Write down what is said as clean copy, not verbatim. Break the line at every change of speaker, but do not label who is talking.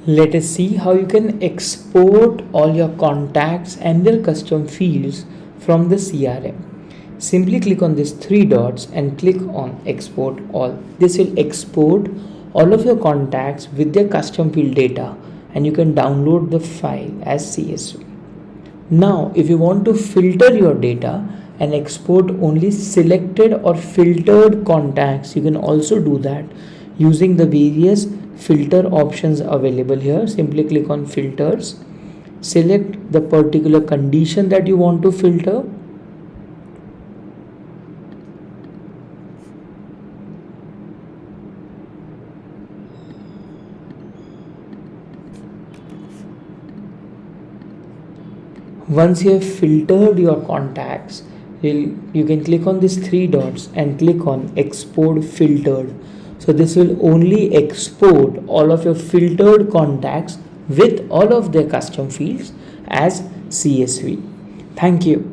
Let us see how you can export all your contacts and their custom fields from the CRM. Simply click on these three dots and click on export all. This will export all of your contacts with their custom field data, and you can download the file as CSV. Now, if you want to filter your data and export only selected or filtered contacts, you can also do that using the various filter options available here. Simply click on filters, select the particular condition that you want to filter. Once you have filtered your contacts, you can click on these three dots and click on export filtered. So this will only export all of your filtered contacts with all of their custom fields as CSV. Thank you.